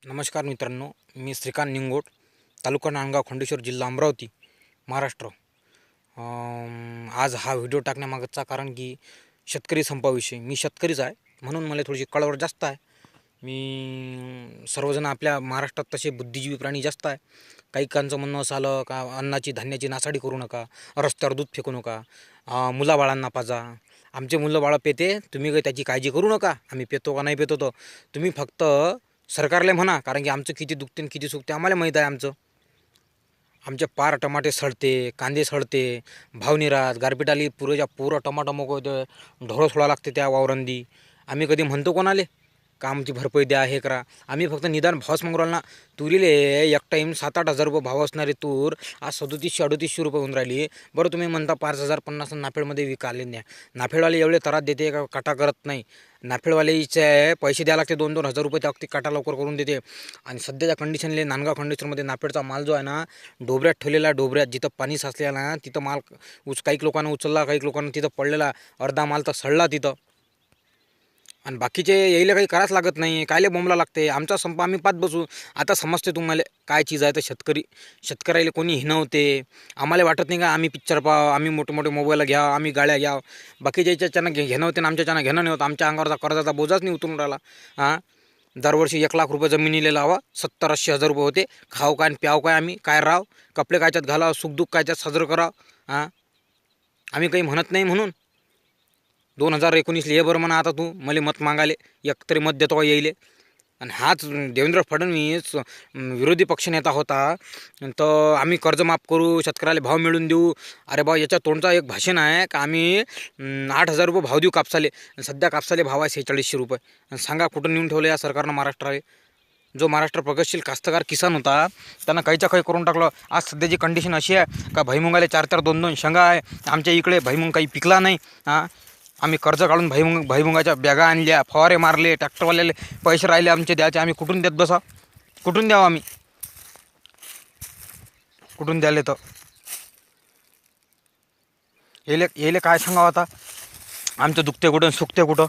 नमस्कार मित्रांनो, मी श्रीकांत निंगोट, तालुका नांदगाव, खंडेश्वर, जिल्हा अमरावती, महाराष्ट्र. आज हा व्हिडिओ टाकण्यामागचा कारण की शेतकरी संपाविषयी. मी शेतकरीच आहे, म्हणून मला थोडीशी कळवळ जास्त आहे. सर्वजण आपल्या महाराष्ट्रात तसे बुद्धिजीवी प्राणी जास्त आहे. काही काहींचं म्हणणं असं आलं का अन्नाची धान्याची नासाडी करू नका, रस्त्यावर दूध फेकू नका, मुलाबाळांना पाजा. आमचे मुलं बाळं पेते, तुम्ही काही त्याची काळजी करू नका. आम्ही पेतो का नाही पेतो तर तुम्ही फक्त सरकारला म्हणा, कारण की आमचं किती दुखते आणि किती सुखते आम्हाला माहीत आहे. आमचे पार टमाटे सडते, कांदे सडते, भाव निरात, गारपीट आली, पुरेच्या पुरं टमाटो मोकळ ढोळं सोडा लागते त्या वावरंदी. आम्ही कधी म्हणतो कोणाले का आमची भरपाई द्या, हे करा. आम्ही फक्त निदान भावच मागू राहिलो ना. तुरीले एक टाईम 7-8 हजार रुपये भाव असणारे तूर आज 3700-3800 रुपये होऊन राहिली. बरं तुम्ही म्हणता 5000 50 नाफेडमध्ये विकाले न्या. नाफेडवाले एवढे त्रास देते का काटा करत नाही. नाफेडवालेचे पैसे द्यायला लागते 2-2 हजार रुपये, त्या काटा लवकर करून देते. आणि सध्याच्या कंडिशनले नांदगाव खंडेश्वरमध्ये नाफेडचा माल जो आहे ना, डोबऱ्यात ठेवलेला, डोबऱ्यात जिथं पाणी साचलेला ना तिथं माल काही लोकांना उचलला, काही लोकांना तिथं पडलेला, अर्धा माल तर सडला तिथं. आणि बाकीचे यायला काही करायच लागत नाही, कायले बोंबला लागते. आमचा संप आम्ही पाच बसू. आता समजते तुम्हाला काय चीज आहे. तर शेतकऱ्याला कोणी हिणवते. आम्हाला वाटत नाही का आम्ही पिक्चर पाहावं, आम्ही मोठे मोठे मोबाईल घ्या, आम्ही गाड्या घ्यावं. बाकीच्या याच्यानं घेणं होते ना, आमच्याच्यानं घेणं नाही होतं. आमच्या अंगावरचा कर्जाचा बोजाच नाही उतरून राहिला. दरवर्षी 1 लाख रुपये जमिनीला लावा, 70-80 हजार रुपये होते. खाऊ काय आणि प्याव काय, आम्ही काय राव, कपडे कायच्यात घालावं, सुखदुःख कायच्यात साजरं करावं. आम्ही काही म्हणत नाही म्हणून 2019 ये बरं म्हणा. आता तू मला मत मागाले, एकतरी मत देतो का येईले. आणि हाच देवेंद्र फडणवीस विरोधी पक्षनेता होता, तर आम्ही कर्ज माफ करू, शेतकऱ्याला भाव मिळून देऊ. अरे बा, याच्या तोंडचा एक भाषण आहे का आम्ही 8,000 रुपये भाव देऊ कापसाले. सध्या कापसाले भाव आहे 4600 रुपये. आणि सांगा कुठं नेऊन ठेवलं या सरकारनं महाराष्ट्राला. जो महाराष्ट्र प्रगतशील कास्तकार किसान होता त्यांना काहीच्या काही करून टाकलं. आज सध्याची कंडिशन अशी आहे का भुईमुगाले 4-4, 2-2 शेंगा आहे. आमच्या इकडे भुईमुग काही पिकला नाही. आम्ही कर्ज काढून भुईमुगाच्या बॅगा आणल्या, फवारे मारले, ट्रॅक्टरवाल्याले पैसे राहिले आमचे द्यायचे. आम्ही कुठून देत बसा, कुठून द्यावं आम्ही, कुठून द्याले. तर येले काय सांगावं आता. आमचं दुखते कुठं, सुखते कुठं.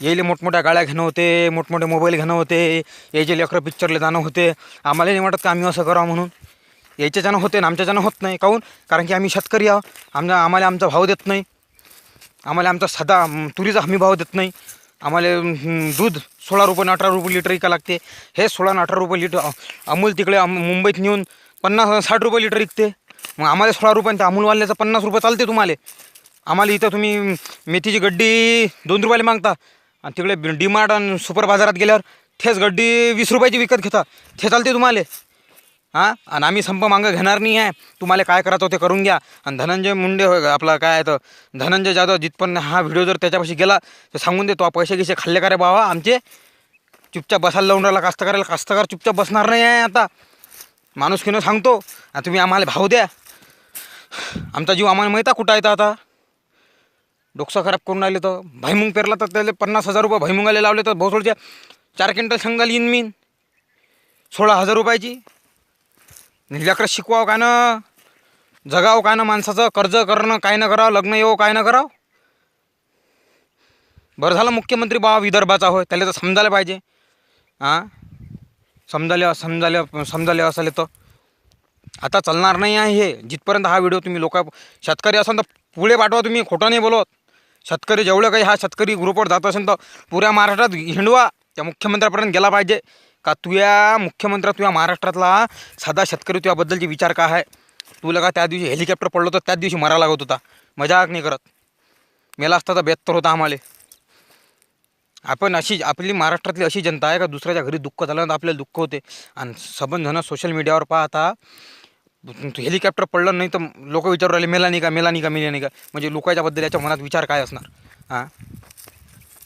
येले मोठमोठ्या गाड्या घेणं होते, मोठमोठे मोबाईल घेणं होते, याचे लेकरं पिक्चरला जाणं होते. आम्हाला नाही वाटत का आम्ही असं करावं म्हणून. याच्याच्यानं होते ना आमच्याच्यानं होत नाही. काहून? कारण की आम्ही शेतकरी आहोत. आम्हाला आमचा भाव देत नाही. आम्हाला आमचा साधा तुरीचा हमी भाव देत नाही. आम्हाला दूध 16 रुपये 18 रुपये लिटर विका लागते. हे 16 18 रुपये लिटर अमूल तिकडे मुंबईत नेऊन 50-60 रुपये लिटर विकते. मग आम्हाला 16 रुपये, त्या अमूलवाल्याचा 50 रुपये चालते तुम्हाला. आम्हाला इथं तुम्ही मेथीची गड्डी 2 रुपयाला मागता, आणि तिकडे डीमार्ट आणि सुपर बाजारात गेल्यावर तेच गड्डी 20 रुपयाची विकत घेता. ते चालते तुम्हाला. आणि आम्ही संप मागं घेणार नाही आहे. तुम्हाला काय करायचं ते करून घ्या. आणि धनंजय मुंडे आपला काय आहे तर धनंजय जाधव जिथपर्यंत हा व्हिडिओ जर त्याच्यापाशी गेला तर सांगून दे, तो पैसे गिसे खाल्ले का रे बाबा आमचे. चुपचाप बसायला लावून राहिला कास्तकाराला. कास्तकार चुपचाप बसणार नाही आहे आता. माणुसकीनं सांगतो, तुम्ही आम्हाला भाव द्या. आमचा जीव आम्हाला माहिती आहे कुठं आहे. तर आता डोकसा खराब करून राहिले. तर भुईमुग पेरला तर त्याला 50,000 रुपये भुईमुगाला लावले, तर भोसोडच्या 4 क्विंटल शेंगाला येईन मी 16,000 रुपयाची. लेकरं शिकवावं काय ना, जगावं काय ना, माणसाचं कर्ज करणं काय न करावं, लग्न येऊ काय न करावं. बरं झालं मुख्यमंत्री बाबा विदर्भाचा होय, त्याला तर समजायला पाहिजे. समजाले असाले तर आता चालणार नाही आहे हे. जिथपर्यंत हा व्हिडिओ तुम्ही शेतकरी असाल तर पुढे पाठवा. तुम्ही खोटं नाही बोलत. शेतकरी जेवढं काही हा शेतकरी ग्रुपवर जात असेल तर पुऱ्या महाराष्ट्रात हिंडवा. त्या मुख्यमंत्र्यापर्यंत गेला पाहिजे का तुझ्या महाराष्ट्रातला साधा शेतकरी तुझ्याबद्दलचे विचार काय आहे. तुला का त्या दिवशी हेलिकॉप्टर पडलं तर त्याच दिवशी मरा लागत होता. मजाक नाही करत. मेला असता तर बेहत्तर होता आम्हाला. आपली महाराष्ट्रातली अशी जनता आहे का दुसऱ्याच्या घरी दुःख झालं तर आपल्याला दुःख होते. आणि सबंध सोशल मीडियावर पाहता हेलिकॉप्टर पडलं नाही तर लोक विचारू राहिले मेला नाही का, मेला नाही का, मेला नाही का. म्हणजे लोकांच्याबद्दल याच्या मनात विचार काय असणार.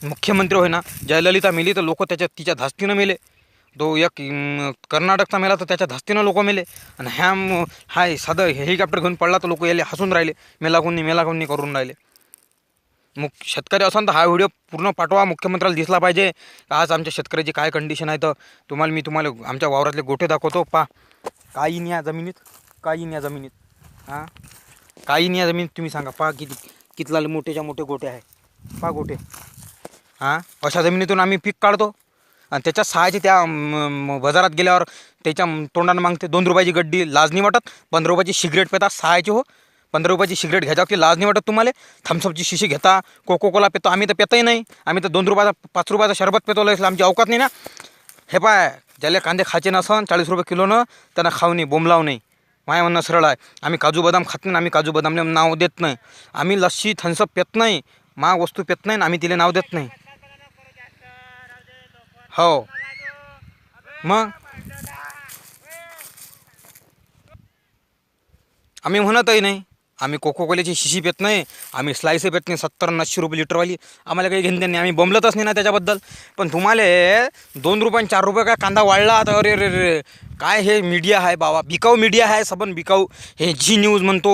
मुख्यमंत्री होय ना, जयललिता मेली तर लोक तिच्या धास्तीनं मेले. तो एक कर्नाटकचा मेला तर त्याच्या धास्तीनं लोक मेले. आणि हा साधं हेलिकॉप्टर घेऊन पडला तर लोक याले हसून राहिले. मेला कोणी करून राहिले. शेतकरी असाल तर हा व्हिडिओ पूर्ण पाठवा. मुख्यमंत्र्याला दिसला पाहिजे आज आमच्या शेतकऱ्याची काय कंडिशन आहे. तर मी तुम्हाला आमच्या वावरातले गोठे दाखवतो. काही नाही या जमिनीत, काही नाही या जमिनीत. काही नाही या जमिनीत. तुम्ही सांगा कितला मोठेच्या मोठे गोटे आहे. गोटे. अशा जमिनीतून आम्ही पीक काढतो. आणि त्याच्या सहायचे त्या बाजारात गेल्यावर त्याच्या तोंडानं मागते 2 रुपयाची गड्डी, लाज नाही वाटत? 15 रुपयाची सिगरेट पेता सहायचे हो, 15 रुपयाची सिगरेट घ्यायच्या की लाज नाही वाटत तुम्हाला? थम्सअपची शिशी घेता, कोको कोला पेतो, आम्ही तर पेतही नाही. आम्ही तर 2 रुपयाचा 5 रुपयाचा शरबत पेतो, लयच आमची अवकात नाही ना. हे पाय, ज्याला कांदे खायचे नसन 40 रुपये किलोनं त्यांना खाऊ नाही, बोंबलाव नाही. माय म्हणणं सरळ आहे. आम्ही काजू बदाम खात नाही, आम्ही काजू बदामले नाव देत नाही. आम्ही लस्सी थम्सअप पेत नाही, महाग वस्तू पेत नाही, आम्ही तिला नाव देत नाही. हो मग आम्ही म्हणतही नाही. आम्ही कोको कोल्याची शिशी पेत नाही, आम्ही स्लाईस पेत नाही 70-80 रुपये लिटरवाली. आम्हाला काही घेणं नाही, आम्ही बोंबलतच नाही ना त्याच्याबद्दल. पण तुम्हाला 2 रुपये आणि 4 रुपये काय कांदा वाढला तर अरे रे रे, काय हे मीडिया आहे बाबा, बिकाऊ मीडिया आहे, सबन बिकाऊ. हे झी न्यूज म्हणतो,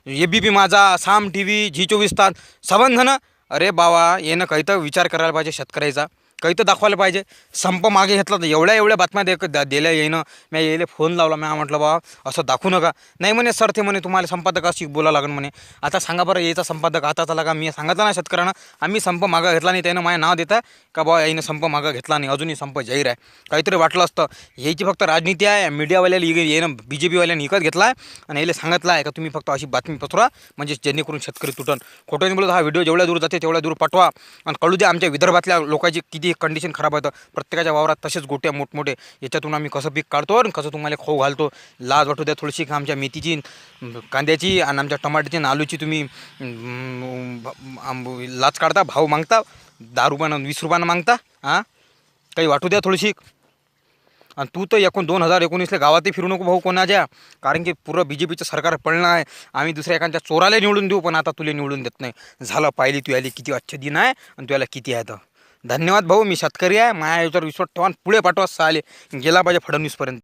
ABP माझा, साम TV, झी 24 तास, सबन धन. अरे बाबा, येणं काही तर विचार करायला पाहिजे शेतकऱ्याचा, काही तर दाखवायला पाहिजे. संप मागे घेतला तर एवढ्या बातम्या दिल्या येईनं. मी यायला फोन लावला, मी म्हटलं बा असं दाखवू नका. नाही म्हणे सर, ते म्हणे तुम्हाला संपादकाशी बोला लागेल म्हणे. आता सांगा बरं, याचा संपादक आता चला का? मी सांगितलं ना शेतकऱ्यांना, आम्ही संप मागं घेतला नाही, त्यानं माझं नाव देता का बा यानं संप मागं घेतला नाही, अजूनही संप जाहीर आहे. काहीतरी वाटलं असतं. याची फक्त राजनीती आहे, मीडियावाल्याला येणं BJPवाल्याने विकत घेतला आहे आणि याला सांगितलं आहे का तुम्ही फक्त अशी बातमी पसरा म्हणजे जेणेकरून शेतकरी तुटन. खोटं नाही बोलत. हा व्हिडिओ जेवढ्या दूर जाते तेवढ्या दूर पाठवा आणि कळू द्या आमच्या विदर्भातल्या लोकांची किती कंडिशन खराब होतं. प्रत्येकाच्या वावरात तसेच गोट्या मोठमोठे. याच्यातून आम्ही कसं पीक काढतो आणि कसं तुम्हाला खाऊ घालतो. लाज वाटू द्या थोडीशी का आमच्या मेथीची, कांद्याची आणि आमच्या टमाट्याची आणि आलूची. तुम्ही लाच काढता, भाव मागता, 10 रुपयानं 20 रुपयानं मागता. हां, काही वाटू द्या थोडीशी. आणि तू तर 2019ला गावातही फिरू नको भाऊ कोणाच्या, कारण की पुरं BJPचं सरकार पडलं आहे. आम्ही दुसऱ्या एखाद्या चोराला निवडून देऊ, पण आता तुला निवडून देत नाही. झालं, पाहिली तू याली किती अच्छे दिन आहे आणि तू याला किती आहे. तर धन्यवाद भाऊ, मी शेतकरी आहे. माझ्या याच्यावर विश्वास ठेवा, पुढे पाठवा. साले गेला पाहिजे फडणवीसपर्यंत.